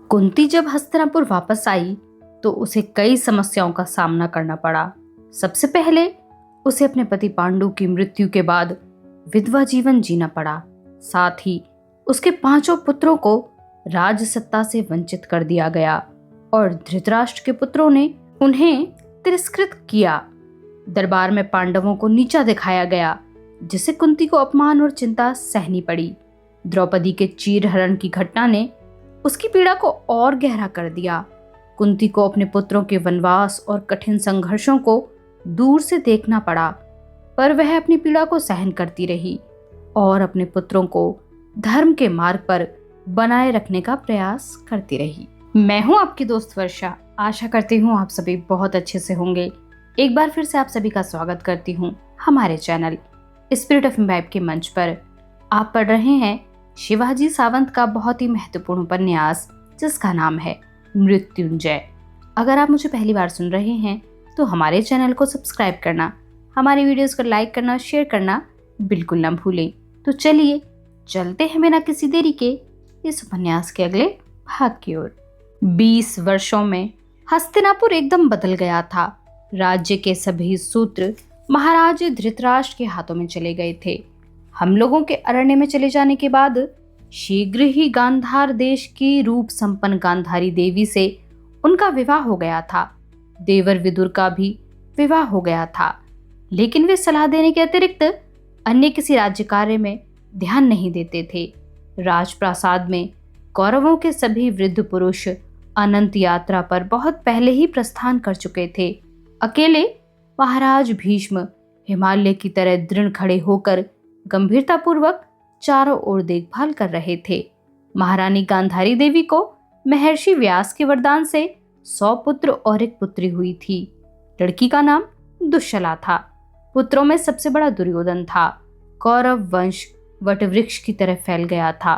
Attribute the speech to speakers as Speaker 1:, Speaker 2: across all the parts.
Speaker 1: कुंती जब हस्तिनापुर वापस आई तो उसे कई समस्याओं का सामना करना पड़ा। सबसे पहले उसे अपने पति पांडु की मृत्यु के बाद विधवा जीवन जीना पड़ा। साथ ही उसके 5 पुत्रों को राज सत्ता से वंचित कर दिया गया और धृतराष्ट्र के पुत्रों ने उन्हें तिरस्कृत किया। दरबार में पांडवों को नीचा दिखाया गया, जिसे कुंती को अपमान और चिंता सहनी पड़ी। द्रौपदी के चीरहरण की घटना ने उसकी पीड़ा को और गहरा कर दिया। कुंती को अपने पुत्रों के वनवास और कठिन संघर्षों को दूर से देखना पड़ा, पर वह अपनी पीड़ा को सहन करती रही और अपने पुत्रों को धर्म के मार्ग पर बनाए रखने का प्रयास करती रही। मैं हूं आपकी दोस्त वर्षा। आशा करती हूं आप सभी बहुत अच्छे से होंगे। एक बार फिर से आप सभी का स्वागत करती हूं हमारे चैनल स्पिरिट ऑफ इम्बाइब के मंच पर। आप पढ़ रहे हैं शिवाजी सावंत का बहुत ही महत्वपूर्ण उपन्यास, जिसका नाम है मृत्युंजय। अगर आप मुझे पहली बार सुन रहे हैं तो हमारे चैनल को सब्सक्राइब करना, हमारी वीडियोस को लाइक करना, शेयर करना बिल्कुल न भूलें। तो चलिए चलते हैं बिना किसी देरी के इस उपन्यास के अगले भाग की ओर। 20 वर्षों में हस्तिनापुर एकदम बदल गया था। राज्य के सभी सूत्र महाराज धृतराष्ट्र के हाथों में चले गए थे। हम लोगों के अरण्य में चले जाने के बाद शीघ्र ही गांधार देश की रूप संपन्न गांधारी देवी से उनका विवाह हो गया था। देवर विदुर का भी विवाह हो गया था, लेकिन वे सलाह देने के अतिरिक्त अन्य किसी राज्य कार्य में ध्यान नहीं देते थे। राजप्रासाद में कौरवों के सभी वृद्ध पुरुष अनंत यात्रा पर बहुत पहले ही प्रस्थान कर चुके थे। अकेले महाराज भीष्म हिमालय की तरह दृढ़ खड़े होकर गंभीरतापूर्वक चारों ओर देखभाल कर रहे थे। महारानी गांधारी देवी को महर्षि व्यास के वरदान से 100 पुत्र और एक पुत्री हुई थी। लड़की का नाम दुश्शला था। पुत्रों में सबसे बड़ा दुर्योधन था। कौरव वंश वटवृक्ष की तरह फैल गया था।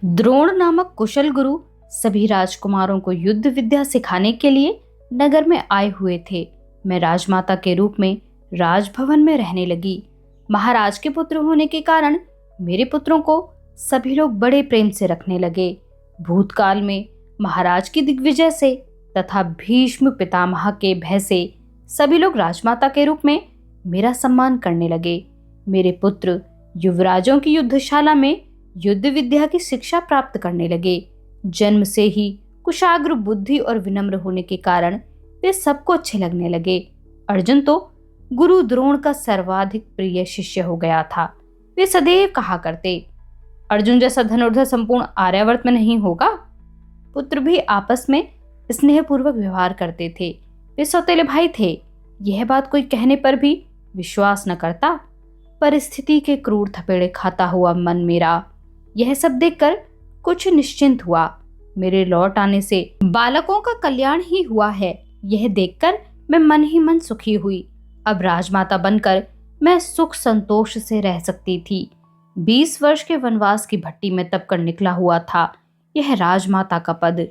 Speaker 1: द्रोण नामक कुशल गुरु सभी राजकुमारों को युद्ध विद्या सिखाने के लिए नगर में आए हुए थे। मैं राजमाता के रूप में राजभवन में रहने लगी। महाराज के पुत्र होने के कारण मेरे पुत्रों को सभी लोग बड़े प्रेम से रखने लगे। भूतकाल में महाराज की दिग्विजय से तथा भीष्म पितामह के भय से सभी लोग राजमाता के रूप में मेरा सम्मान करने लगे। मेरे पुत्र युवराजों की युद्धशाला में युद्ध विद्या की शिक्षा प्राप्त करने लगे। जन्म से ही कुशाग्र बुद्धि और विनम्र होने के कारण वे सबको अच्छे लगने लगे। अर्जुन तो गुरु द्रोण का सर्वाधिक प्रिय शिष्य हो गया था। वे सदैव कहा करते, अर्जुन जैसा धनुर्धर संपूर्ण आर्यावर्त में नहीं होगा। पुत्र भी आपस में स्नेहपूर्वक व्यवहार करते थे। वे सौतेले भाई थे। यह बात कोई कहने पर भी विश्वास न करता। परिस्थिति के क्रूर थपेड़े खाता हुआ मन मेरा यह सब देखकर कुछ निश्चिंत हुआ। मेरे लौट आने से बालकों का कल्याण ही हुआ है, यह देखकर मैं मन ही मन सुखी हुई। अब राजमाता बनकर मैं सुख संतोष से रह सकती थी। 20 वर्ष के वनवास की भट्टी में तप कर निकला हुआ था यह राजमाता का पद।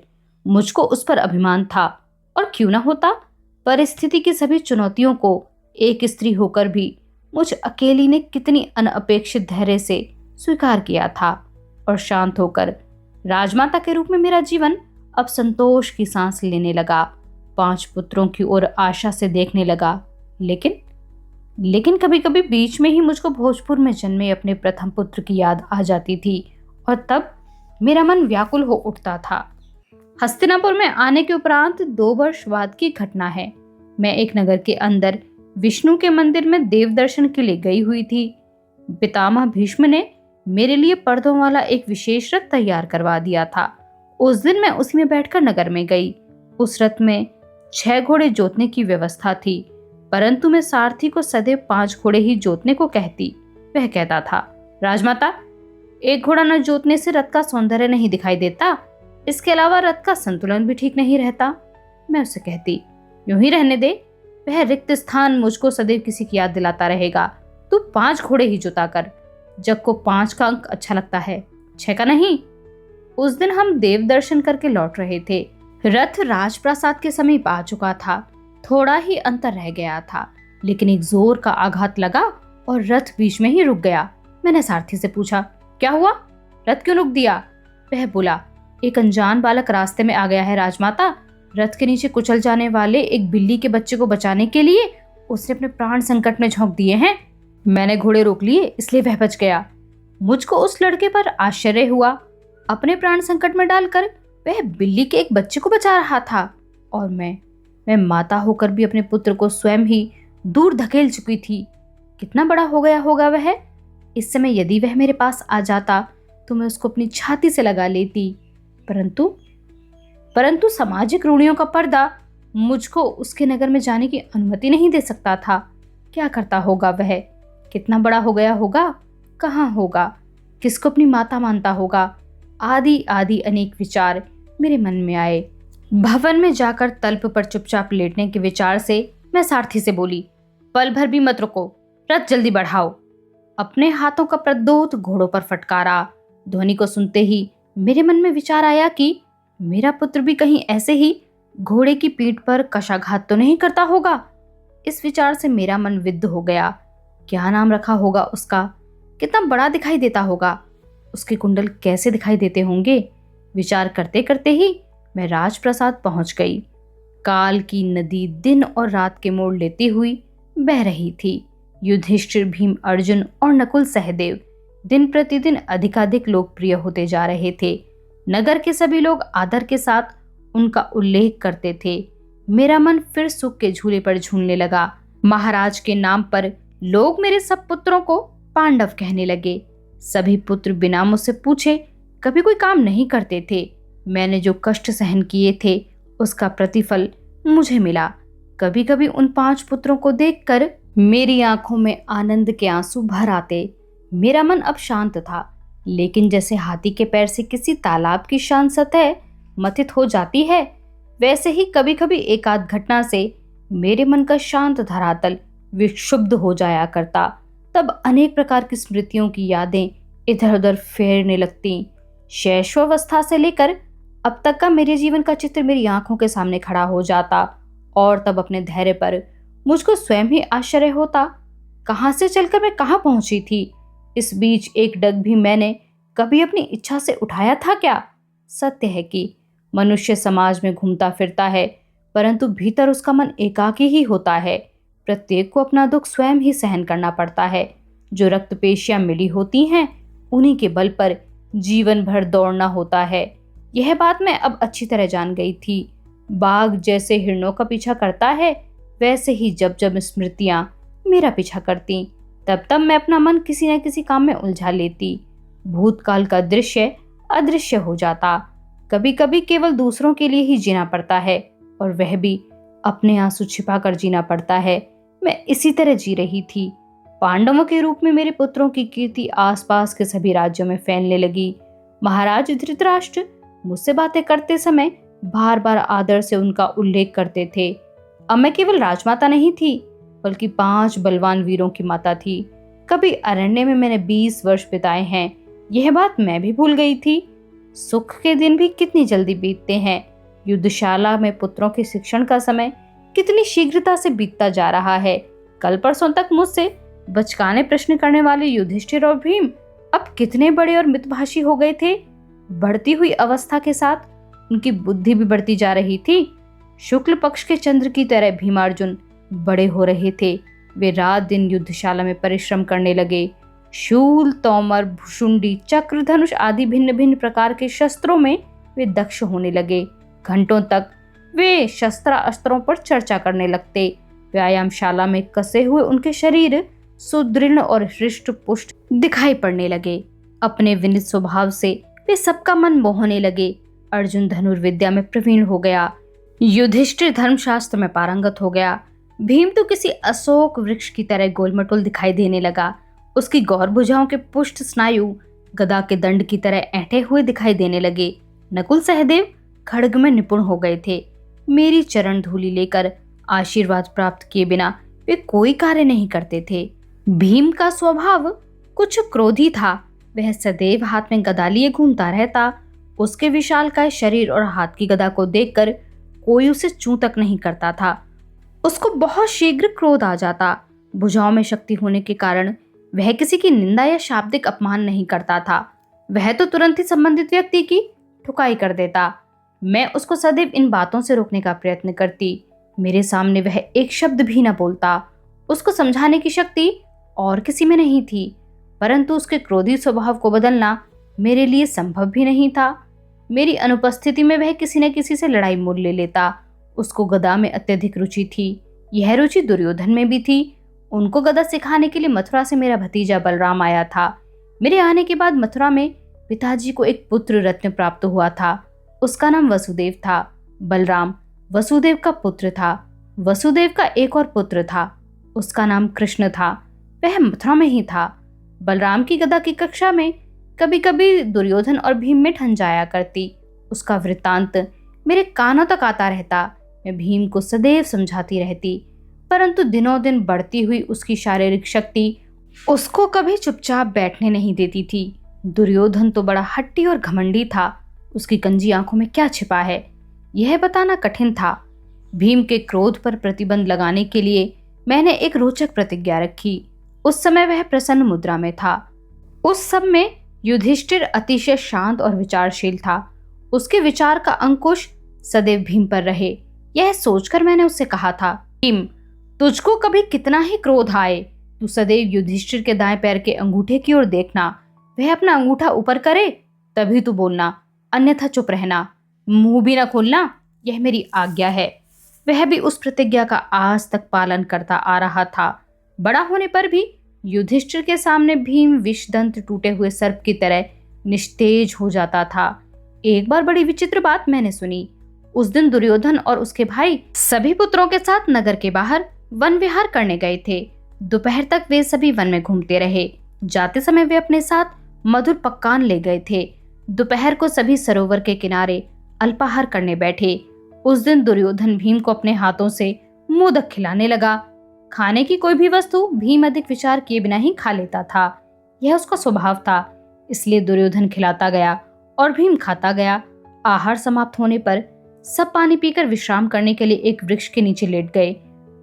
Speaker 1: मुझको उस पर अभिमान था, और क्यों न होता। परिस्थिति की सभी चुनौतियों को एक स्त्री होकर भी मुझ अकेली ने कितनी अनअपेक्षित धैर्य से स्वीकार किया था, और शांत होकर राजमाता के रूप में मेरा जीवन अब संतोष की सांस लेने लगा। 5 पुत्रों की ओर आशा से देखने लगा। लेकिन कभी कभी बीच में ही मुझको भोजपुर में जन्मे अपने प्रथम पुत्र की याद आ जाती थी, और तब मेरा मन व्याकुल हो उठता था। हस्तिनापुर में आने के उपरांत 2 वर्ष बाद की घटना है। मैं एक नगर के अंदर विष्णु के मंदिर में देव दर्शन के लिए गई हुई थी। पितामह भीष्म ने मेरे लिए पर्दों वाला एक विशेष रथ तैयार करवा दिया था। उस दिन मैं उसी में बैठकर नगर में गई। उस रथ में 6 घोड़े जोतने की व्यवस्था थी, परंतु मैं सारथी को सदैव 5 घोड़े ही जोतने को कहती। वह कहता था, राजमाता, एक घोड़ा न जोतने से रथ का सौंदर्य नहीं दिखाई देता, इसके अलावा रथ का संतुलन भी ठीक नहीं रहता। मैं उसे कहती, यूं ही रहने दे, वह रिक्त स्थान मुझको सदैव किसी की याद दिलाता रहेगा। तू 5 घोड़े ही जोता कर। जग को 5 का अंक अच्छा लगता है, 6 का नहीं। उस दिन हम देव दर्शन करके लौट रहे थे। रथ राजप्रासाद के समीप आ चुका था। थोड़ा ही अंतर रह गया था, लेकिन एक जोर का आघात लगा और रथ बीच में ही रुक गया। मैंने सारथी से पूछा, क्या हुआ, रथ क्यों रुक दिया? वह बोला, एक अनजान बालक रास्ते में आ गया है राजमाता। रथ के नीचे कुचल जाने वाले एक बिल्ली के बच्चे को बचाने के लिए उसने अपने प्राण संकट में झोंक दिए हैं। मैंने घोड़े रोक लिए, इसलिए वह बच गया। मुझको उस लड़के पर आश्चर्य हुआ। अपने प्राण संकट में डालकर वह बिल्ली के एक बच्चे को बचा रहा था, और मैं माता होकर भी अपने पुत्र को स्वयं ही दूर धकेल चुकी थी। कितना बड़ा हो गया होगा वह। इस समय यदि वह मेरे पास आ जाता तो मैं उसको अपनी छाती से लगा लेती, परंतु सामाजिक रूढ़ियों का पर्दा मुझको उसके नगर में जाने की अनुमति नहीं दे सकता था। क्या करता होगा वह, कितना बड़ा हो गया होगा, कहाँ होगा, किसको अपनी माता मानता होगा। आदि आदि अनेक विचार मेरे मन में आए। भवन में जाकर तल्प पर चुपचाप लेटने के विचार से मैं सारथी से बोली, पल भर भी मत रुको, रथ जल्दी बढ़ाओ। अपने हाथों का प्रद्योत घोड़ों पर फटकारा। ध्वनि को सुनते ही मेरे मन में विचार आया कि मेरा पुत्र भी कहीं ऐसे ही घोड़े की पीठ पर कशाघात तो नहीं करता होगा। इस विचार से मेरा मन विद्ध हो गया। क्या नाम रखा होगा उसका, कितना बड़ा दिखाई देता होगा, उसके कुंडल कैसे दिखाई देते होंगे। विचार करते करते ही मैं राजप्रसाद पहुंच गई। काल की नदी दिन और रात के मोड़ लेती हुई बह रही थी। युधिष्ठिर, भीम, अर्जुन और नकुल सहदेव दिन प्रतिदिन अधिकाधिक लोकप्रिय होते जा रहे थे। नगर के सभी लोग आदर के साथ उनका उल्लेख करते थे। मेरा मन फिर सुख के झूले पर झूलने लगा। महाराज के नाम पर लोग मेरे सब पुत्रों को पांडव कहने लगे। सभी पुत्र बिना मुझसे पूछे कभी कोई काम नहीं करते थे। मैंने जो कष्ट सहन किए थे उसका प्रतिफल मुझे मिला। कभी कभी उन 5 पुत्रों को देखकर मेरी आंखों में आनंद के आंसू भर आते। मेरा मन अब शांत था, लेकिन जैसे हाथी के पैर से किसी तालाब की शांत सतह मथित हो जाती है, वैसे ही कभी कभी एकाध घटना से मेरे मन का शांत धरातल विक्षुब्ध हो जाया करता। तब अनेक प्रकार की स्मृतियों की यादें इधर उधर फेरने लगती। शैशवावस्था से लेकर अब तक का मेरे जीवन का चित्र मेरी आंखों के सामने खड़ा हो जाता, और तब अपने धैर्य पर मुझको स्वयं ही आश्चर्य होता। कहाँ से चलकर मैं कहाँ पहुंची थी। इस बीच एक डग भी मैंने कभी अपनी इच्छा से उठाया था क्या। सत्य है कि मनुष्य समाज में घूमता फिरता है, परंतु भीतर उसका मन एकाकी ही होता है। प्रत्येक को अपना दुख स्वयं ही सहन करना पड़ता है। जो रक्त पेशियां मिली होती हैं, उन्हीं के बल पर जीवन भर दौड़ना होता है। यह बात मैं अब अच्छी तरह जान गई थी। बाघ जैसे हिरणों का पीछा करता है, वैसे ही जब जब स्मृतियां मेरा पीछा करती, तब तब मैं अपना मन किसी न किसी काम में उलझा लेती। भूतकाल का दृश्य अदृश्य हो जाता। कभी कभी केवल दूसरों के लिए ही जीना पड़ता है, और वह भी अपने आंसू छिपाकर जीना पड़ता है। मैं इसी तरह जी रही थी। पांडवों के रूप में मेरे पुत्रों की कीर्ति आसपास के सभी राज्यों में फैलने लगी। महाराज धृतराष्ट्र मुझसे बातें करते समय बार बार आदर से उनका उल्लेख करते थे। अब मैं केवल राजमाता नहीं थी, बल्कि 5 बलवान वीरों की माता थी। कभी अरण्य में मैंने 20 वर्ष बिताए हैं, यह बात मैं भी भूल गई थी। सुख के दिन भी कितनी जल्दी बीतते हैं। युद्धशाला में पुत्रों के शिक्षण का समय कितनी शीघ्रता से बीतता जा रहा है। कल परसों तक मुझसे बचकाने प्रश्न करने वाले युधिष्ठिर और भीम अब कितने बड़े और मितभाषी हो गए थे। बढ़ती हुई अवस्था के साथ उनकी बुद्धि भी बढ़ती जा रही थी। शुक्ल पक्ष के चंद्र की तरह भीमार्जुन बड़े हो रहे थे। वे रात दिन युद्धशाला में परिश्रम करने लगे। शूल, तोमर, भुशुंडी, चक्र, धनुष आदि भिन्न भिन्न प्रकार के शस्त्रों में वे दक्ष होने लगे। घंटों तक वे शस्त्र अस्त्रों पर चर्चा करने लगते। व्यायामशाला में कसे हुए उनके शरीर सुदृढ़ और हृष्ट पुष्ट दिखाई पड़ने लगे। अपने विनित स्वभाव से वे सबका मन मोहने लगे। अर्जुन धनुर्विद्या में प्रवीण हो गया। युधिष्ठिर धर्मशास्त्र में पारंगत हो गया। भीम तो किसी अशोक वृक्ष की तरह गोलमटोल दिखाई देने लगा। उसकी गौर भुजाओं के पुष्ट स्नायु गदा के दंड की तरह ऐंठे हुए दिखाई देने लगे। नकुल सहदेव खड्ग में निपुण हो गए थे। मेरी चरण धूलि लेकर आशीर्वाद प्राप्त किए बिना वे कोई कार्य नहीं करते थे। भीम का स्वभाव कुछ क्रोधी था। वह सदैव हाथ में गदा लिए घूमता रहता। उसके विशालकाय शरीर और हाथ की गदा को देखकर कोई उसे छू तक नहीं करता था। उसको बहुत शीघ्र क्रोध आ जाता। भुजाओं में शक्ति होने के कारण वह किसी की निंदा या शाब्दिक अपमान नहीं करता था। वह तो तुरंत ही संबंधित व्यक्ति की ठुकाई कर देता। मैं उसको सदैव इन बातों से रोकने का प्रयत्न करती। मेरे सामने वह एक शब्द भी न बोलता। उसको समझाने की शक्ति और किसी में नहीं थी, परंतु उसके क्रोधी स्वभाव को बदलना मेरे लिए संभव भी नहीं था। मेरी अनुपस्थिति में वह किसी न किसी से लड़ाई मोल ले लेता। उसको गदा में अत्यधिक रुचि थी। यह रुचि दुर्योधन में भी थी। उनको गदा सिखाने के लिए मथुरा से मेरा भतीजा बलराम आया था। मेरे आने के बाद मथुरा में पिताजी को एक पुत्र रत्न प्राप्त हुआ था। उसका नाम वसुदेव था। बलराम वसुदेव का पुत्र था। वसुदेव का एक और पुत्र था, उसका नाम कृष्ण था। वह मथुरा में ही था। बलराम की गदा की कक्षा में कभी कभी दुर्योधन और भीम में ठन जाया करती। उसका वृत्तांत मेरे कानों तक आता रहता। मैं भीम को सदैव समझाती रहती, परंतु दिनों दिन बढ़ती हुई उसकी शारीरिक शक्ति उसको कभी चुपचाप बैठने नहीं देती थी। दुर्योधन तो बड़ा हट्टी और घमंडी था। उसकी कंजी आंखों में क्या छिपा है, यह बताना कठिन था। भीम के क्रोध पर प्रतिबंध लगाने के लिए मैंने एक रोचक प्रतिज्ञा रखी। उस समय वह प्रसन्न मुद्रा में था। उस सब में युधिष्ठिर अतिशय शांत और विचारशील था। उसके विचार का अंकुश सदैव भीम पर रहे, यह सोचकर मैंने उससे कहा था, भीम, तुझको कभी कितना ही क्रोध आए, तू सदैव युधिष्ठिर के दाएं पैर के अंगूठे की ओर देखना। वह अपना अंगूठा ऊपर करे तभी तू बोलना, अन्यथा चुप रहना, मुंह भी न खोलना। यह मेरी आज्ञा है। वह भी उस प्रतिज्ञा का आज तक पालन करता आ रहा था। बड़ा होने पर भी युधिष्ठिर के सामने भीम विषदंत टूटे हुए सर्प की तरह निस्तेज हो जाता था। एक बार बड़ी विचित्र बात मैंने सुनी। उस दिन दुर्योधन और उसके भाई सभी पुत्रों के साथ नगर के बाहर वन विहार करने गए थे। दोपहर तक वे सभी वन में घूमते रहे। जाते समय वे अपने साथ मधुर पकवान ले गए थे। दोपहर को सभी सरोवर के किनारे अल्पाहार करने बैठे। उस दिन दुर्योधन भीम को अपने हाथों से मोदक खिलाने लगा। खाने की कोई भी वस्तु भीम अधिक विचार किए बिना ही खा लेता था। यह उसका स्वभाव था। इसलिए दुर्योधन खिलाता गया और भीम खाता गया। आहार समाप्त होने पर सब पानी पीकर विश्राम करने के लिए एक वृक्ष के नीचे लेट गए,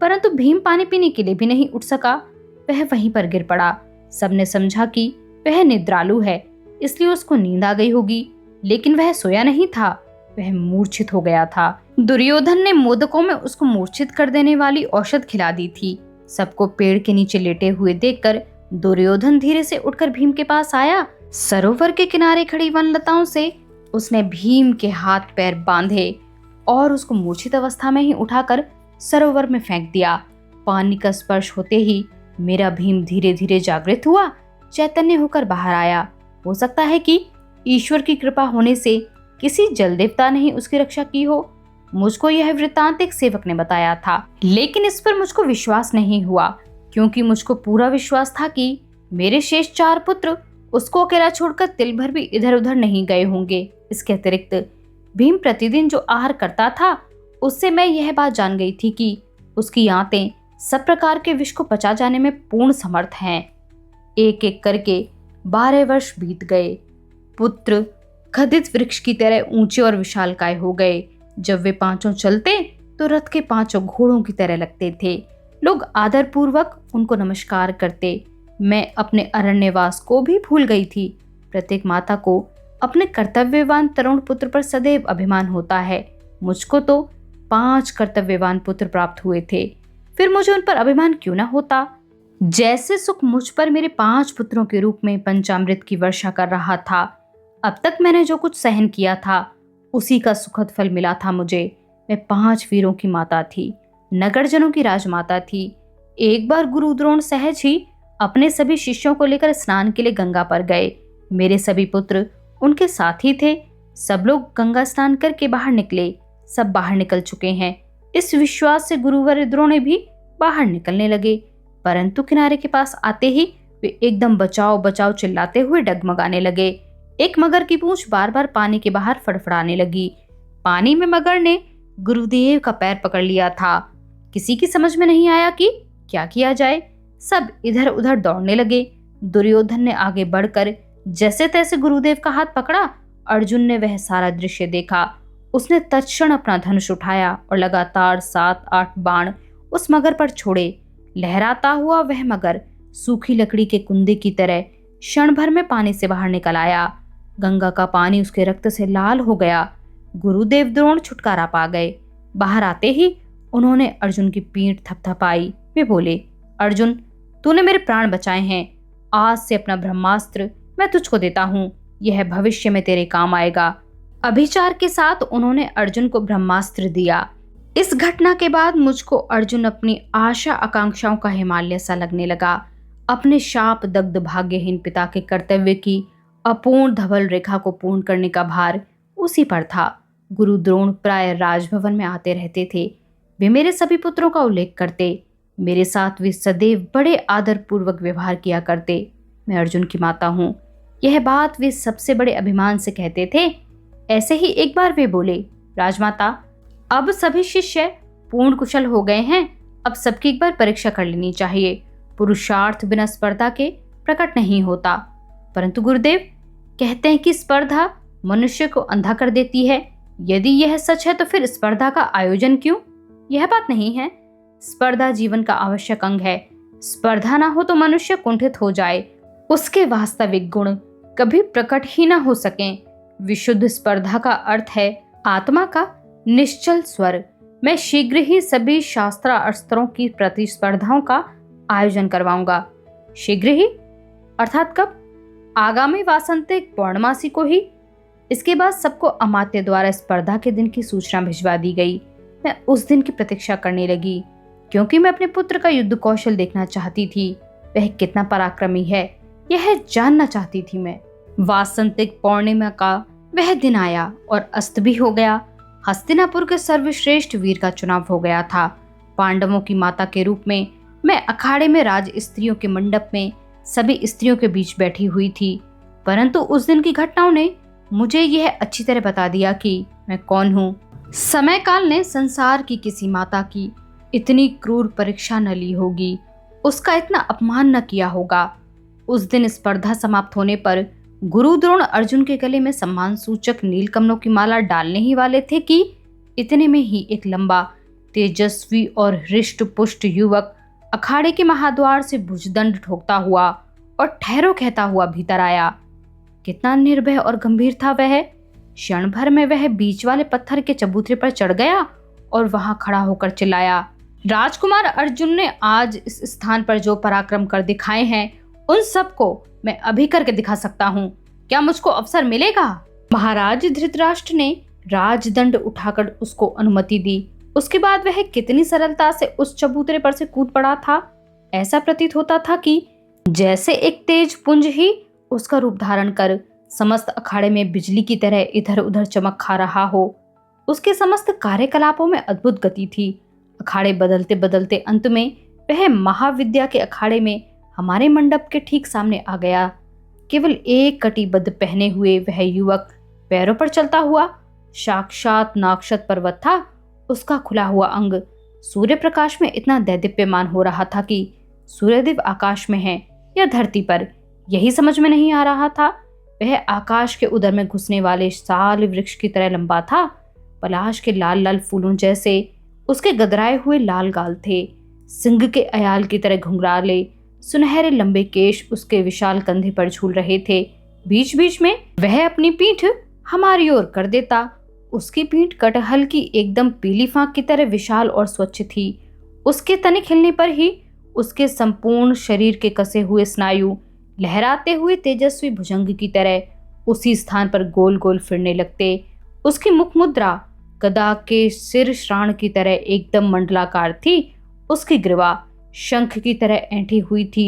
Speaker 1: परंतु भीम पानी पीने के लिए भी नहीं उठ सका। वह वहीं पर गिर पड़ा। सबने समझा कि वह निद्रालु है, इसलिए उसको नींद आ गई होगी, लेकिन वह सोया नहीं था, वह मूर्छित हो गया था। दुर्योधन ने मोदकों में उसको मूर्छित कर देने वाली औषध खिला दी थी। सबको पेड़ के नीचे लेटे हुए देखकर दुर्योधन धीरे से उठकर भीम के पास आया। सरोवर के किनारे खड़ी वनलताओं से उसने भीम के हाथ पैर बांधे और उसको मूर्छित अवस्था में ही उठाकर सरोवर में फेंक दिया। पानी का स्पर्श होते ही मेरा भीम धीरे धीरे जागृत हुआ, चैतन्य होकर बाहर आया। हो सकता है कि ईश्वर की कृपा होने से किसी जल देवता ने ही उसकी रक्षा की हो। मुझको यह वृत्तांत एक सेवक ने बताया था, लेकिन इस पर मुझको विश्वास नहीं हुआ, क्योंकि मुझको पूरा विश्वास था कि मेरे शेष 4 पुत्र उसको अकेला छोड़कर तिल भर भी इधर उधर नहीं गए होंगे। इसके अतिरिक्त भीम प्रतिदिन जो आहार करता था, उससे मैं यह बात जान गई थी कि उसकी आंतें सब प्रकार के विष को पचा जाने में पूर्ण समर्थ हैं। एक एक करके 12 वर्ष बीत गए। पुत्र खदित वृक्ष की तरह ऊंचे और विशालकाय हो गए। जब वे पांचों चलते तो रथ के 5 घोड़ों की तरह लगते थे। लोग आदर पूर्वक उनको नमस्कार करते। मैं अपने अरण्यवास को भी भूल गई थी। प्रत्येक माता को अपने कर्तव्यवान तरुण पुत्र पर सदैव अभिमान होता है। मुझको तो 5 कर्तव्यवान पुत्र प्राप्त हुए थे, फिर मुझे उन पर अभिमान क्यों न होता। जैसे सुख मुझ पर मेरे 5 पुत्रों के रूप में पंचामृत की वर्षा कर रहा था। अब तक मैंने जो कुछ सहन किया था, उसी का सुखद फल मिला था मुझे। मैं 5 वीरों की माता थी, नगरजनों की राजमाता थी। एक बार गुरु द्रोण सहज ही अपने सभी शिष्यों को लेकर स्नान के लिए गंगा पर गए। मेरे सभी पुत्र उनके साथ ही थे। सब लोग गंगा स्नान करके बाहर निकले। सब बाहर निकल चुके हैं, इस विश्वास से गुरुवर द्रोण भी बाहर निकलने लगे, परंतु किनारे के पास आते ही वे एकदम बचाओ बचाओ चिल्लाते हुए डगमगाने लगे। एक मगर की पूंछ बार बार पानी के बाहर फड़फड़ाने लगी। पानी में मगर ने गुरुदेव का पैर पकड़ लिया था। किसी की समझ में नहीं आया कि क्या किया जाए। सब इधर उधर दौड़ने लगे। दुर्योधन ने आगे बढ़कर जैसे तैसे गुरुदेव का हाथ पकड़ा। अर्जुन ने वह सारा दृश्य देखा। उसने तत्क्षण अपना धनुष उठाया और लगातार 7-8 बाण उस मगर पर छोड़े। लहराता हुआ वह मगर सूखी लकड़ी के कुंदे की तरह क्षण भर में पानी से बाहर निकल आया। गंगा का पानी उसके रक्त से लाल हो गया। गुरुदेव द्रोण छुटकारा पा गए। बाहर आते ही उन्होंने अर्जुन की पीठ थपथपाई। वे बोले, अर्जुन, तूने मेरे प्राण बचाए हैं। आज से अपना ब्रह्मास्त्र मैं तुझको देता हूँ। यह भविष्य में तेरे काम आएगा। अभिचार के साथ उन्होंने अर्जुन को ब्रह्मास्त्र दिया। इस घटना के बाद मुझको अर्जुन अपनी आशा आकांक्षाओं का हिमालय सा लगने लगा। अपने शाप दग्ध भाग्यहीन पिता के कर्तव्य की अपूर्ण धवल रेखा को पूर्ण करने का भार उसी पर था। गुरु द्रोण प्राय राजभवन में आते रहते थे। वे मेरे सभी पुत्रों का उल्लेख करते। मेरे साथ वे सदैव बड़े आदर पूर्वक व्यवहार किया करते। मैं अर्जुन की माता हूँ, यह बात वे सबसे बड़े अभिमान से कहते थे। ऐसे ही एक बार वे बोले, राजमाता, अब सभी शिष्य पूर्ण कुशल हो गए हैं। अब सबकी एक बार परीक्षा कर लेनी चाहिए। पुरुषार्थ बिना स्पर्धा के प्रकट नहीं होता। परंतु गुरुदेव, कहते हैं कि स्पर्धा मनुष्य को अंधा कर देती है। यदि यह सच है तो फिर स्पर्धा का आयोजन क्यों? यह बात नहीं है। स्पर्धा जीवन का आवश्यक अंग है। स्पर्धा ना हो तो मनुष्य कुंठित हो जाए, उसके वास्तविक गुण कभी प्रकट ही ना हो सकें। विशुद्ध स्पर्धा का अर्थ है आत्मा का निश्चल स्वर। मैं शीघ्र ही सभी शास्त्रास्त्रों की प्रतिस्पर्धाओं का आयोजन करवाऊंगा। शीघ्र ही अर्थात कब? आगामी वासंतिक पौर्णमासी को ही। इसके बाद सबको अमात्य द्वारा स्पर्धा के दिन की सूचना भिजवा दी गई। मैं उस दिन की प्रतीक्षा करने लगी, क्योंकि मैं अपने पुत्र का युद्ध कौशल देखना चाहती थी। वह कितना पराक्रमी है, यह जानना चाहती थी मैं। वासंतिक पौर्णिमा का वह दिन आया और अस्त भी हो गया। हस्तिनापुर के सर्वश्रेष्ठ वीर का चुनाव हो गया था। पांडवों की माता के रूप में मैं अखाड़े में राज स्त्रियों के मंडप में सभी स्त्रियों के बीच बैठी हुई थी। परंतु उस दिन की घटनाओं ने मुझे यह अच्छी तरह बता दिया कि मैं कौन हूँ। समय काल ने संसार की किसी माता की इतनी क्रूर परीक्षा न ली होगी, उसका इतना अपमान न किया होगा। उस दिन स्पर्धा समाप्त होने पर गुरु द्रोण अर्जुन के गले में सम्मान सूचक नीलकमलों की माला डालने ही वाले थे कि इतने में ही एक लंबा, तेजस्वी और हृष्ट पुष्ट युवक अखाड़े के महाद्वार से भुजदंड ठोकता हुआ और ठहरो कहता हुआ भीतर आया। कितना निर्भय और गंभीर था वह। क्षण भर में वह बीच वाले पत्थर के चबूतरे पर चढ़ गया और वहां खड़ा होकर चिल्लाया, राजकुमार अर्जुन ने आज इस स्थान पर जो पराक्रम कर दिखाए हैं, उन सबको मैं अभी करके दिखा सकता हूँ। क्या मुझको अवसर मिलेगा? महाराज धृतराष्ट्र ने राजदंड उठाकर उसको अनुमति दी। उसके बाद वह कितनी सरलता से उस चबूतरे पर से कूद पड़ा था। ऐसा प्रतीत होता था कि जैसे एक तेज पुंज ही उसका रूप धारण कर समस्त अखाड़े में बिजली की तरह इधर उधर चमक खा रहा हो। उसके समस्त कार्यकलापों में अद्भुत गति थी। अखाड़े बदलते बदलते अंत में वह महाविद्या के अखाड़े में हमारे मंडप के ठीक सामने आ गया। केवल एक कटिबद्ध पहने हुए वह युवक पैरों पर चलता हुआ साक्षात नाक्षत पर्वत था। उसका खुला हुआ अंग सूर्य प्रकाश में इतना दैदीप्यमान हो रहा था कि सूर्यदेव आकाश में है या धरती पर, यही समझ में नहीं आ रहा था। वह आकाश के उदर में घुसने वाले साल वृक्ष की तरह लंबा था। पलाश के लाल लाल फूलों जैसे उसके गदराए हुए लाल गाल थे। सिंह के अयाल की तरह घुंघराले सुनहरे लंबे केश उसके विशाल कंधे पर झूल रहे थे। बीच बीच में वह अपनी पीठ हमारी ओर कर देता। उसकी पीठ कटहल की एकदम पीली फांक की तरह विशाल और स्वच्छ थी। उसके तनिक हिलने पर ही उसके संपूर्ण शरीर के कसे हुए स्नायु लहराते हुए तेजस्वी भुजंग की तरह उसी स्थान पर गोल गोल फिरने लगते। उसकी मुख मुद्रा गदा के सिर श्राण की तरह एकदम मंडलाकार थी। उसकी ग्रीवा शंख की तरह ऐंठी हुई थी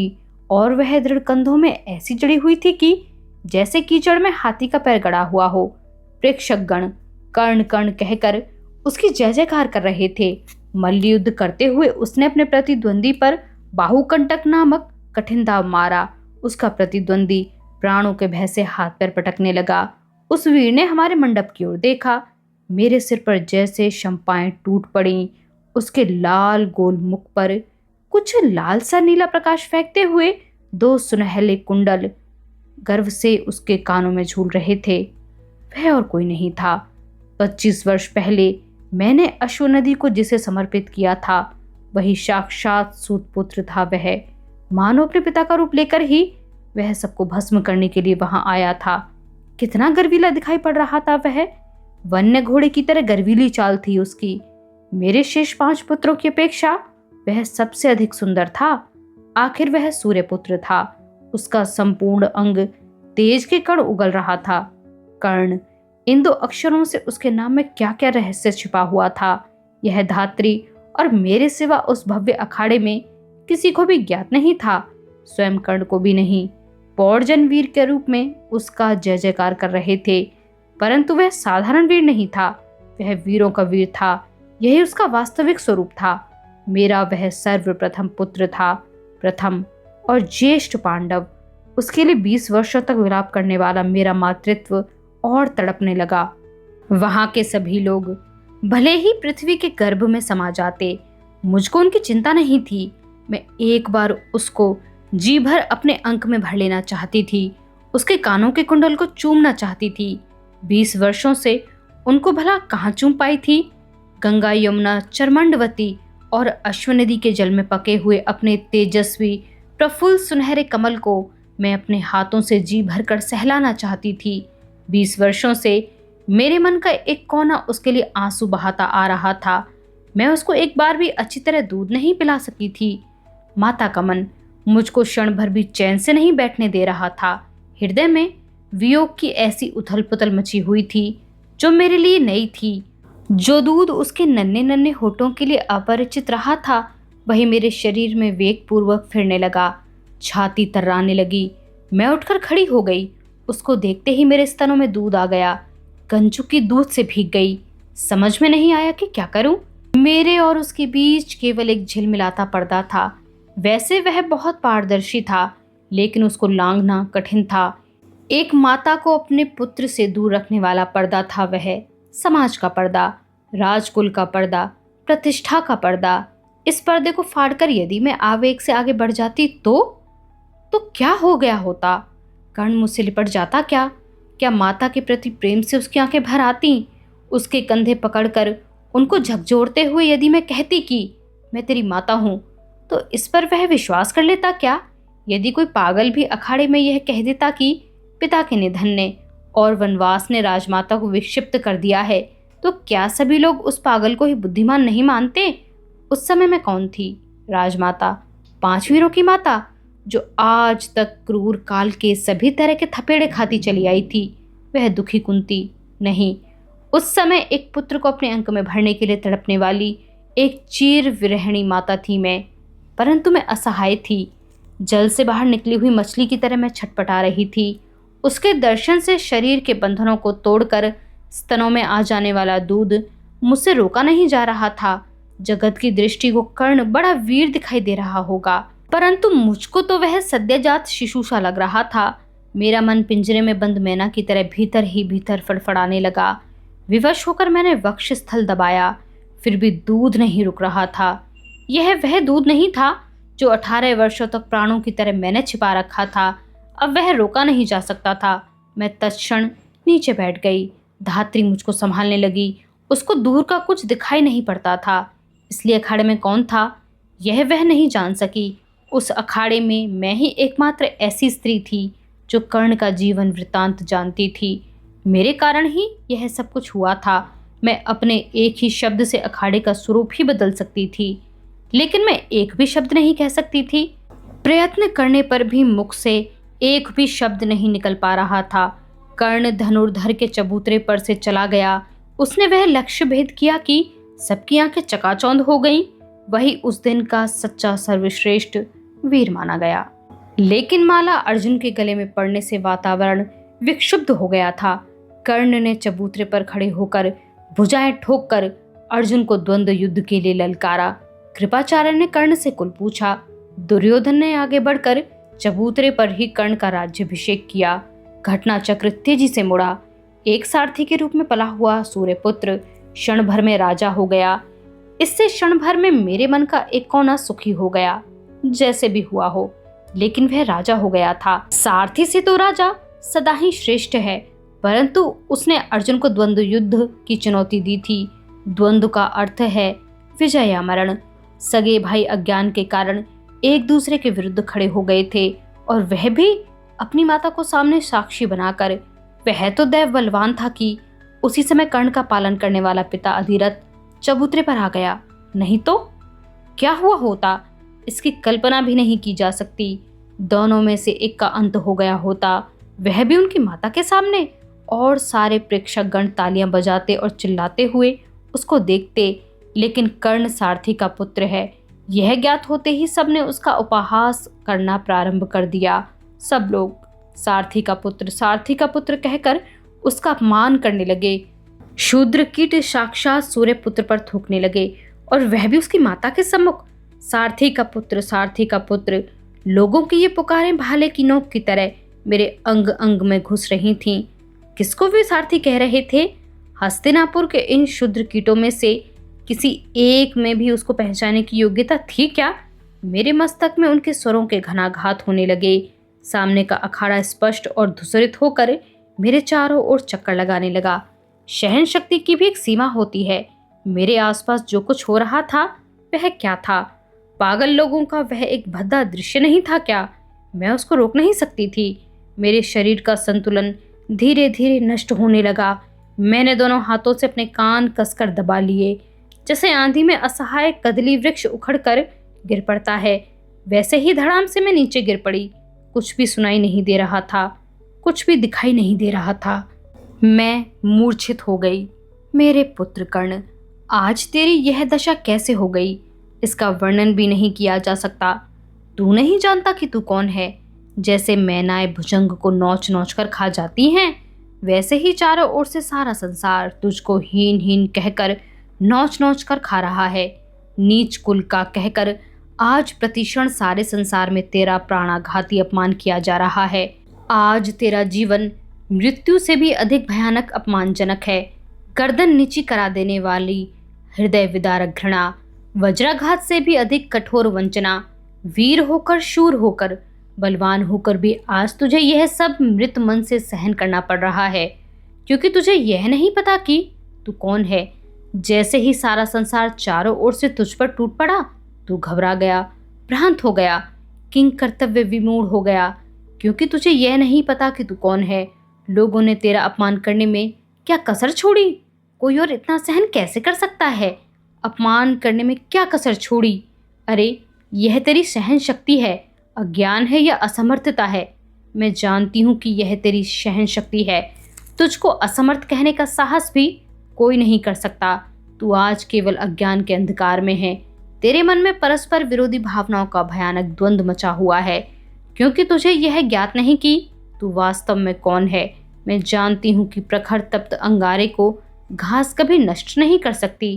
Speaker 1: और वह दृढ़ कंधों में ऐसी जड़ी हुई थी कि जैसे कीचड़ में हाथी का पैर गड़ा हुआ हो। प्रेक्षकगण कर्ण कर्ण कहकर उसकी जय जयकार कर रहे थे। मल्लयुद्ध करते हुए उसने अपने प्रतिद्वंदी पर बाहुकंटक नामक कठिन दाव मारा। उसका प्रतिद्वंदी प्राणों के भय से हाथ पैर पटकने लगा। उस वीर ने हमारे मंडप की ओर देखा। मेरे सिर पर जैसे शंपाएं टूट पड़ी। उसके लाल गोल मुख पर कुछ लाल सा नीला प्रकाश फेंकते हुए दो सुनहले कुंडल गर्व से उसके कानों में झूल रहे थे। वह और कोई नहीं था। 25 वर्ष पहले मैंने अश्व नदी को जिसे समर्पित किया था, वही साक्षात सूत पुत्र था। वह मानो अपने पिता का रूप लेकर ही वह सबको भस्म करने के लिए वहां आया था। कितना गर्वीला दिखाई पड़ रहा था वह। वन्य घोड़े की तरह गर्वीली चाल थी उसकी। मेरे शेष 5 पुत्रों की अपेक्षा वह सबसे अधिक सुंदर था। आखिर वह सूर्यपुत्र था। उसका संपूर्ण अंग तेज के कण उगल रहा था। कर्ण, इन 2 अक्षरों से उसके नाम में क्या क्या रहस्य छिपा हुआ था, यह धात्री और मेरे सिवा उस भव्य अखाड़े में किसी को भी ज्ञात नहीं था, स्वयं कर्ण को भी नहीं। पौरजन वीर के रूप में उसका जय जयकार कर रहे थे, परंतु वह साधारण वीर नहीं था, वह वीरों का वीर था। यही उसका वास्तविक स्वरूप था। मेरा वह सर्वप्रथम पुत्र था, प्रथम और ज्येष्ठ पांडव। उसके लिए 20 वर्षों तक विलाप करने वाला मेरा मातृत्व और तड़पने लगा। वहां के सभी लोग भले ही पृथ्वी के गर्भ में समा जाते, मुझको उनकी चिंता नहीं थी। मैं एक बार उसको जी भर अपने अंक में भर लेना चाहती थी, उसके कानों के कुंडल को चूमना चाहती थी। 20 वर्षों से उनको भला कहाँ चूम पाई थी। गंगा, यमुना, चरमंडवती और अश्वनदी के जल में पके हुए अपने तेजस्वी प्रफुल्ल सुनहरे कमल को मैं अपने हाथों से जी भर कर सहलाना चाहती थी। 20 वर्षों से मेरे मन का एक कोना उसके लिए आंसू बहाता आ रहा था। मैं उसको एक बार भी अच्छी तरह दूध नहीं पिला सकी थी। माता का मन मुझको क्षण भर भी चैन से नहीं बैठने दे रहा था। हृदय में वियोग की ऐसी उथल पुथल मची हुई थी जो मेरे लिए नई थी। जो दूध उसके नन्हे नन्हे होठों के लिए अपरिचित रहा था, वही मेरे शरीर में वेग पूर्वक फिरने लगा। छाती तर्राने लगी। मैं उठकर खड़ी हो गई। उसको देखते ही मेरे स्तनों में दूध आ गया। कंचुकी दूध से भीग गई। समझ में नहीं आया कि क्या करूं। मेरे और उसके बीच केवल एक झिलमिलाता पर्दा था। वैसे वह बहुत पारदर्शी था, लेकिन उसको लांघना कठिन था। एक माता को अपने पुत्र से दूर रखने वाला पर्दा था वह। समाज का पर्दा, राजकुल का पर्दा, प्रतिष्ठा का पर्दा। इस पर्दे को फाड़कर यदि मैं आवेग से आगे बढ़ जाती तो क्या हो गया होता। कर्ण मुझसे लिपट जाता क्या? क्या माता के प्रति प्रेम से उसकी आंखें भर आती? उसके कंधे पकड़कर उनको झकझोरते हुए यदि मैं कहती कि मैं तेरी माता हूं, तो इस पर वह विश्वास कर लेता क्या? यदि कोई पागल भी अखाड़े में यह कह देता कि पिता के निधन ने और वनवास ने राजमाता को विक्षिप्त कर दिया है, तो क्या सभी लोग उस पागल को ही बुद्धिमान नहीं मानते? उस समय मैं कौन थी? राजमाता, 5 वीरों की माता, जो आज तक क्रूर काल के सभी तरह के थपेड़े खाती चली आई थी। वह दुखी कुंती नहीं, उस समय एक पुत्र को अपने अंक में भरने के लिए तड़पने वाली एक चीर विरहिणी माता थी मैं। परंतु मैं असहाय थी। जल से बाहर निकली हुई मछली की तरह मैं छटपटा रही थी। उसके दर्शन से शरीर के बंधनों को तोड़कर स्तनों में आ जाने वाला दूध मुझसे रोका नहीं जा रहा था। जगत की दृष्टि को कर्ण बड़ा वीर दिखाई दे रहा होगा, परंतु मुझको तो वह सद्यजात शिशु सा लग रहा था। मेरा मन पिंजरे में बंद मैना की तरह भीतर ही भीतर फड़फड़ाने लगा। विवश होकर मैंने वक्षस्थल दबाया, फिर भी दूध नहीं रुक रहा था। यह वह दूध नहीं था जो 18 वर्षों तक प्राणों की तरह मैंने छिपा रखा था। अब वह रोका नहीं जा सकता था। मैं तत्क्षण नीचे बैठ गई। धात्री मुझको संभालने लगी। उसको दूर का कुछ दिखाई नहीं पड़ता था, इसलिए अखाड़े में कौन था यह वह नहीं जान सकी। उस अखाड़े में मैं ही एकमात्र ऐसी स्त्री थी जो कर्ण का जीवन वृत्तांत जानती थी। मेरे कारण ही यह सब कुछ हुआ था। मैं अपने एक ही शब्द से अखाड़े का स्वरूप ही बदल सकती थी, लेकिन मैं एक भी शब्द नहीं कह सकती थी। प्रयत्न करने पर भी मुख से एक भी शब्द नहीं निकल पा रहा था। कर्ण धनुर्धर के चबूतरे पर से चला गया। उसने वह लक्ष्य भेद किया कि सबकी आंखें चकाचौंध हो गईं। वही उस दिन का सच्चा सर्वश्रेष्ठ वीर माना गया। लेकिन माला अर्जुन के गले में पड़ने से वातावरण विक्षुब्ध हो गया था। कर्ण ने चबूतरे पर खड़े होकर भुजाएं ठोककर अर्जुन को द्वंद्व युद्ध के लिए ललकारा। कृपाचार्य ने कर्ण से कुल पूछा। दुर्योधन ने आगे बढ़कर चबूतरे पर ही कर्ण का राज्याभिषेक किया। घटना चक्र तेजी से मुड़ा। एक सारथी के रूप में पला हुआ सूर्यपुत्र क्षण भर में राजा हो गया। इससे क्षण भर में मेरे मन का एक कोना सुखी हो गया। जैसे भी हुआ हो, लेकिन वह राजा हो गया था। सारथी से तो राजा सदा ही श्रेष्ठ है, परंतु उसने अर्जुन को द्वंद्व युद्ध की चुनौती दी थी। द्वंद्व का अर्थ है विजय या मरण। सगे भाई अज्ञान के कारण एक दूसरे के विरुद्ध खड़े हो गए थे, और वह भी अपनी माता को सामने साक्षी बनाकर। वह तो दैव बलवान था कि उसी समय कर्ण का पालन करने वाला पिता अधिरथ चबूतरे पर आ गया, नहीं तो क्या हुआ होता इसकी कल्पना भी नहीं की जा सकती। दोनों में से एक का अंत हो गया होता, वह भी उनकी माता के सामने, और सारे प्रेक्षकगण तालियां बजाते और चिल्लाते हुए उसको देखते। लेकिन कर्ण सारथी का पुत्र है, यह ज्ञात होते ही सबने उसका उपहास करना प्रारंभ कर दिया। सब लोग सारथी का पुत्र कहकर उसका अपमान करने लगे। शूद्र कीट साक्षात सूर्य पुत्र पर थूकने लगे, और वह भी उसकी माता के सम्मुख। सारथी का पुत्र, लोगों की ये पुकारें भाले की नोक की तरह मेरे अंग अंग में घुस रही थीं। किसको वे सारथी कह रहे थे? हस्तिनापुर के इन शूद्र कीटों में से किसी एक में भी उसको पहचानने की योग्यता थी क्या? मेरे मस्तक में उनके स्वरों के घनाघात होने लगे। सामने का अखाड़ा स्पष्ट और धूसरित होकर मेरे चारों ओर चक्कर लगाने लगा। सहन शक्ति की भी एक सीमा होती है। मेरे आसपास जो कुछ हो रहा था वह क्या था? पागल लोगों का वह एक भद्दा दृश्य नहीं था क्या? मैं उसको रोक नहीं सकती थी। मेरे शरीर का संतुलन धीरे धीरे नष्ट होने लगा। मैंने दोनों हाथों से अपने कान कसकर दबा लिए। जैसे आंधी में असहाय कदली वृक्ष उखड़कर गिर पड़ता है, वैसे ही धड़ाम से मैं नीचे गिर पड़ी। कुछ भी सुनाई नहीं दे रहा था, कुछ भी दिखाई नहीं दे रहा था। मैं मूर्छित हो गई। मेरे पुत्र कर्ण, आज तेरी यह दशा कैसे हो गई, इसका वर्णन भी नहीं किया जा सकता। तू नहीं जानता कि तू कौन है। जैसे मैनाएं भुजंग को नोच नोच कर खा जाती हैं, वैसे ही चारों ओर से सारा संसार तुझको हीन हीन कहकर नोच नोच कर खा रहा है। नीच कुल का कहकर आज प्रतिक्षण सारे संसार में तेरा प्राणाघाती अपमान किया जा रहा है। आज तेरा जीवन मृत्यु से भी अधिक भयानक अपमानजनक है। गर्दन नीची करा देने वाली हृदय विदारक घृणा, वज्राघात से भी अधिक कठोर वंचना, वीर होकर, शूर होकर, बलवान होकर भी आज तुझे यह सब मृत मन से सहन करना पड़ रहा है, क्योंकि तुझे यह नहीं पता कि तू कौन है। जैसे ही सारा संसार चारों ओर से तुझ पर टूट पड़ा, तू घबरा गया, भ्रांत हो गया, किंग कर्तव्य विमूढ़ हो गया, क्योंकि तुझे यह नहीं पता कि तू कौन है। लोगों ने तेरा अपमान करने में क्या कसर छोड़ी? कोई और इतना सहन कैसे कर सकता है? अपमान करने में क्या कसर छोड़ी? अरे, यह तेरी सहन शक्ति है, अज्ञान है या असमर्थता है? मैं जानती हूँ कि यह तेरी सहन शक्ति है। तुझको असमर्थ कहने का साहस भी कोई नहीं कर सकता। तू आज केवल अज्ञान के अंधकार में है। तेरे मन में परस्पर विरोधी भावनाओं का भयानक द्वंद्व मचा हुआ है, क्योंकि तुझे यह ज्ञात नहीं कि तू वास्तव में कौन है। मैं जानती हूँ कि प्रखर तप्त अंगारे को घास कभी नष्ट नहीं कर सकती,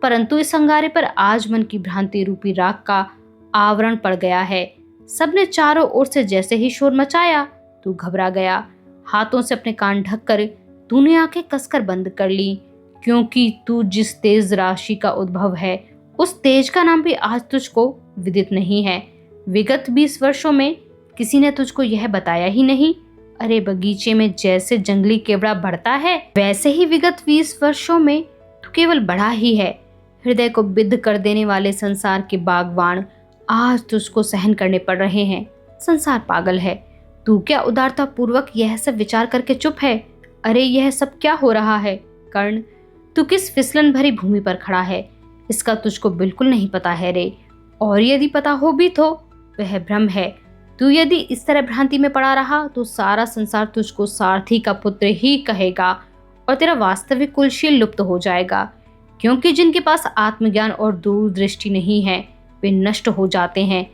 Speaker 1: परंतु इस अंगारे पर आज मन की भ्रांति रूपी राख का आवरण पड़ गया है। सबने चारों ओर से जैसे ही शोर मचाया, तू घबरा गया। हाथों से अपने कान ढककर तूने आंखें कसकर बंद कर ली, क्योंकि तू जिस तेज राशि का उद्भव है, उस तेज का नाम भी आज तुझको विदित नहीं है। विगत 20 वर्षों में किसी ने तुझको यह बताया ही नहीं। अरे, बगीचे में जैसे जंगली केवड़ा बढ़ता है, वैसे ही विगत 20 वर्षों में तू केवल बढ़ा ही है। हृदय को बिद्ध कर देने वाले संसार के बागवान आज तुझको सहन करने पड़ रहे हैं। संसार पागल है। तू क्या उदारता पूर्वक यह सब विचार करके चुप है? अरे, यह सब क्या हो रहा है? कर्ण, तू किस फिसलन भरी भूमि पर खड़ा है, इसका तुझको बिल्कुल नहीं पता है रे। और यदि पता हो भी तो वह भ्रम है। तू यदि इस तरह भ्रांति में पड़ा रहा तो सारा संसार तुझको सारथी का पुत्र ही कहेगा और तेरा वास्तविक कुलशील लुप्त हो जाएगा, क्योंकि जिनके पास आत्मज्ञान और दूरदृष्टि नहीं है वे नष्ट हो जाते हैं।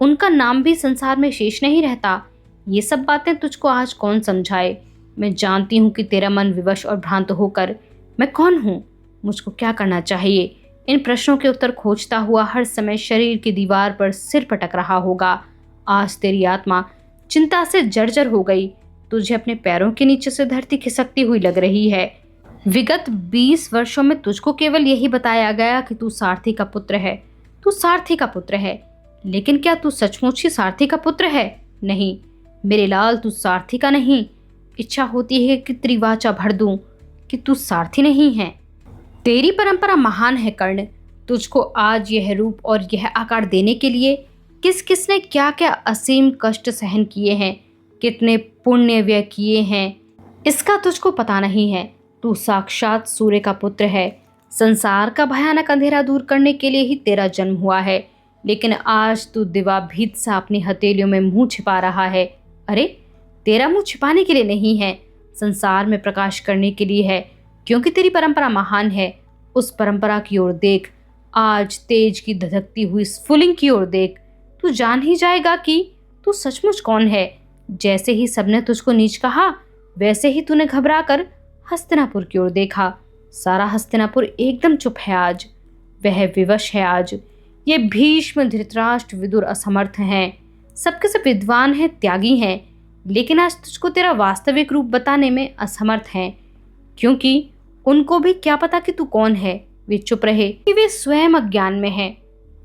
Speaker 1: उनका नाम भी संसार में शेष नहीं रहता। ये सब बातें तुझको आज कौन समझाए? मैं जानती हूँ कि तेरा मन विवश और भ्रांत होकर मैं कौन हूँ, मुझको क्या करना चाहिए, इन प्रश्नों के उत्तर खोजता हुआ हर समय शरीर की दीवार पर सिर पटक रहा होगा। आज तेरी आत्मा चिंता से जर्जर हो गई। तुझे अपने पैरों के नीचे से धरती खिसकती हुई लग रही है। विगत 20 वर्षों में तुझको केवल यही बताया गया कि तू सारथी का पुत्र है, तू सारथी का पुत्र है। लेकिन क्या तू सचमुच ही सारथी का पुत्र है? नहीं मेरे लाल, तू सारथी का नहीं। इच्छा होती है कि त्रिवाचा भर दूं कि तू सारथी नहीं है। तेरी परंपरा महान है कर्ण। तुझको आज यह रूप और यह आकार देने के लिए किस किस ने क्या क्या असीम कष्ट सहन किए हैं, कितने पुण्य व्यय किए हैं। इसका तुझको पता नहीं है। तू साक्षात सूर्य का पुत्र है। संसार का भयानक अंधेरा दूर करने के लिए ही तेरा जन्म हुआ है, लेकिन आज तू दिवा भीत सा अपनी हथेलियों में मुंह छिपा रहा है। अरे, तेरा मुंह छिपाने के लिए नहीं है, संसार में प्रकाश करने के लिए है, क्योंकि तेरी परंपरा महान है। उस परंपरा की ओर देख, आज तेज की धधकती हुई स्फुलिंग की ओर देख। तू जान ही जाएगा कि तू सचमुच कौन है। जैसे ही सबने तुझको नीच कहा, वैसे ही तूने घबरा कर हस्तिनापुर की ओर देखा। सारा हस्तिनापुर एकदम चुप है आज, वह विवश है आज। ये भीष्म, धृतराष्ट्र, विदुर असमर्थ हैं, सबके सब विद्वान हैं, त्यागी हैं, लेकिन आज तुझको तेरा वास्तविक रूप बताने में असमर्थ हैं, क्योंकि उनको भी क्या पता कि तू कौन है। वे चुप रहे कि वे स्वयं अज्ञान में हैं।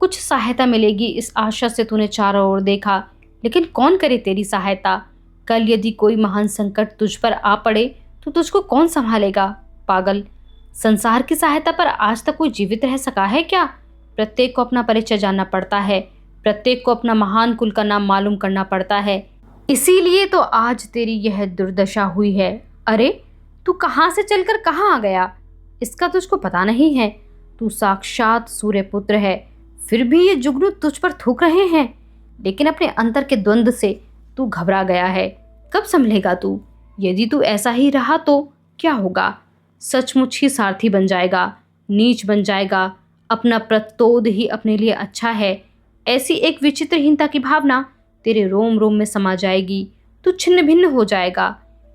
Speaker 1: कुछ सहायता मिलेगी इस आशा से तूने चारों ओर देखा, लेकिन कौन करे तेरी सहायता। कल यदि कोई महान संकट तुझ पर आ पड़े तो तुझको कौन संभालेगा। पागल, संसार की सहायता पर आज तक कोई जीवित रह सका है क्या। प्रत्येक को अपना परिचय जानना पड़ता है, प्रत्येक को अपना महान कुल का नाम मालूम करना पड़ता है। इसीलिए तो आज तेरी यह दुर्दशा हुई है। अरे, तू कहाँ से चलकर कहाँ आ गया, इसका तुझको पता नहीं है। तू साक्षात सूर्य पुत्र है, फिर भी ये जुगनू तुझ पर थूक रहे हैं। लेकिन अपने अंतर के द्वंद्व से तू घबरा गया है। कब संभलेगा तू। यदि तू ऐसा ही रहा तो क्या होगा। सचमुच ही सारथी बन जाएगा, नीच बन जाएगा। अपना प्रतोद ही अपने लिए अच्छा है, ऐसी एक विचित्रहीनता की भावना तेरे रोम रोम में समा जाएगी। तू छिन्न भिन्न हो जाएगा।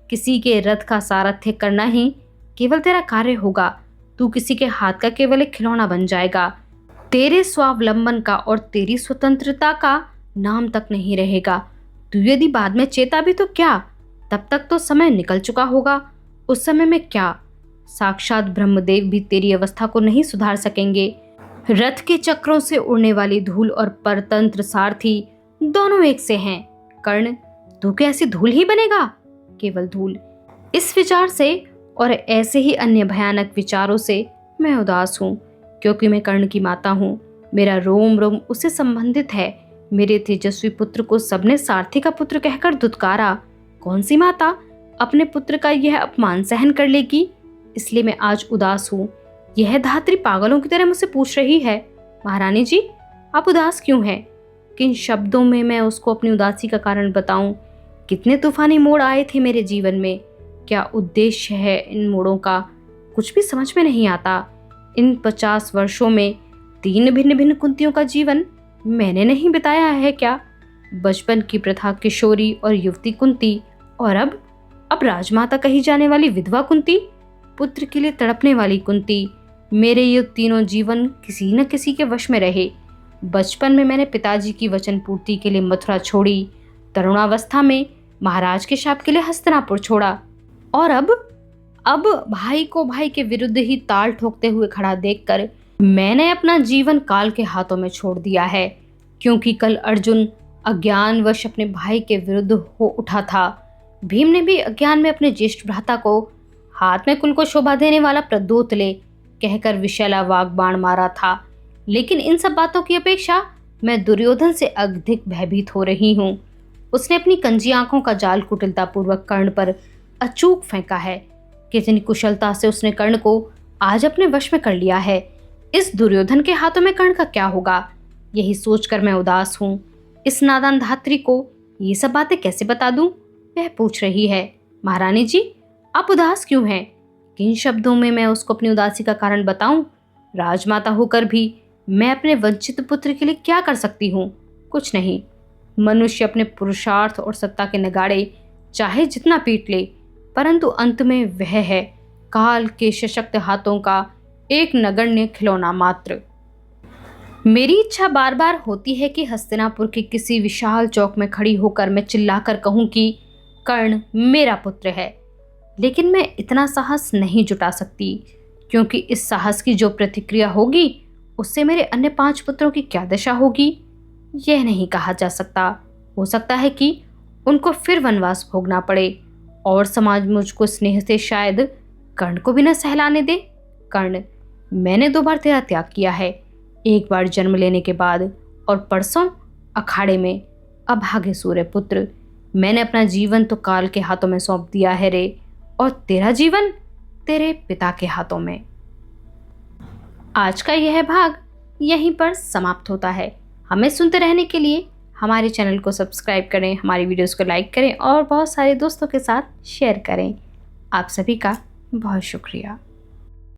Speaker 1: किसी के रथ का सारथ्य करना ही केवल तेरा कार्य होगा। तू किसी के हाथ का केवल एक खिलौना बन जाएगा। तेरे स्वावलंबन का और तेरी स्वतंत्रता का नाम तक नहीं रहेगा। तू यदि बाद में चेता भी तो क्या, तब तक तो समय निकल चुका होगा। उस समय में क्या, साक्षात ब्रह्मदेव भी तेरी अवस्था को नहीं सुधार सकेंगे। रथ के चक्रों से उड़ने वाली धूल और परतंत्र सारथी दोनों एक से हैं। कर्ण, तू क्या ऐसी धूल ही बनेगा, केवल धूल। इस विचार से और ऐसे ही अन्य भयानक विचारों से मैं उदास हूँ, क्योंकि मैं कर्ण की माता हूँ। मेरा रोम रोम उससे संबंधित है। मेरे तेजस्वी पुत्र को सबने सारथी का पुत्र कहकर धुतकारा। कौन सी माता अपने पुत्र का यह अपमान सहन कर लेगी। इसलिए मैं आज उदास हूँ। यह धात्री पागलों की तरह मुझसे पूछ रही है, महारानी जी, आप उदास क्यों हैं। किन शब्दों में मैं उसको अपनी उदासी का कारण बताऊं। कितने तूफानी मोड़ आए थे मेरे जीवन में, क्या उद्देश्य है इन मोड़ों का, कुछ भी समझ में नहीं आता। इन 50 वर्षों में 3 भिन्न भिन्न कुंतियों का जीवन मैंने नहीं बिताया है क्या। बचपन की प्रथा किशोरी और युवती कुंती, और अब राजमाता कही जाने वाली विधवा कुंती, पुत्र के लिए तड़पने वाली कुंती। मेरे ये तीनों जीवन किसी न किसी के वश में रहे। बचपन में मैंने पिताजी की वचन पूर्ति के लिए मथुरा छोड़ी, तरुणावस्था में महाराज के शाप के लिए हस्तिनापुर छोड़ा, और अब भाई को भाई के विरुद्ध ही ताल ठोकते हुए खड़ा देखकर मैंने अपना जीवन काल के हाथों में छोड़ दिया है। क्योंकि कल अर्जुन अज्ञानवश अपने भाई के विरुद्ध हो उठा था। भीम ने भी अज्ञान में अपने ज्येष्ठ भ्राता को हाथ में कुल को शोभा देने वाला प्रद्योत ले कहकर विषैला वाग्बाण मारा था। लेकिन इन सब बातों की अपेक्षा मैं दुर्योधन से अधिक भयभीत हो रही हूँ। उसने अपनी कंजी आंखों का जाल कुटिलतापूर्वक कर्ण पर अचूक फेंका है। कितनी कुशलता से उसने कर्ण को आज अपने वश में कर लिया है। इस दुर्योधन के हाथों में कर्ण का क्या होगा, यही सोचकर मैं उदास हूँ। इस नादान धात्री को ये सब बातें कैसे बता दूं, वह पूछ रही है। महारानी जी, आप उदास क्यों हैं। किन शब्दों में मैं उसको अपनी उदासी का कारण बताऊं। राजमाता होकर भी मैं अपने वंचित पुत्र के लिए क्या कर सकती हूँ, कुछ नहीं। मनुष्य अपने पुरुषार्थ और सत्ता के नगाड़े चाहे जितना पीट ले, परंतु अंत में वह है काल के सशक्त हाथों का एक नगण्य खिलौना मात्र। मेरी इच्छा बार बार होती है कि हस्तिनापुर के किसी विशाल चौक में खड़ी होकर मैं चिल्लाकर कहूँ कि कर्ण मेरा पुत्र है, लेकिन मैं इतना साहस नहीं जुटा सकती, क्योंकि इस साहस की जो प्रतिक्रिया होगी उससे मेरे अन्य 5 पुत्रों की क्या दशा होगी, यह नहीं कहा जा सकता। हो सकता है कि उनको फिर वनवास भोगना पड़े, और समाज मुझको स्नेह से शायद कर्ण को भी न सहलाने दे। कर्ण, मैंने 2 बार तेरा त्याग किया है, एक बार जन्म लेने के बाद और परसों अखाड़े में। अभागे सूर्य पुत्र, मैंने अपना जीवन तो काल के हाथों में सौंप दिया है रे, और तेरा जीवन तेरे पिता के हाथों में। आज का यह भाग यहीं पर समाप्त होता है। हमें सुनते रहने के लिए हमारे चैनल को सब्सक्राइब करें, हमारी वीडियोस को लाइक करें और बहुत सारे दोस्तों के साथ शेयर करें। आप सभी का बहुत शुक्रिया।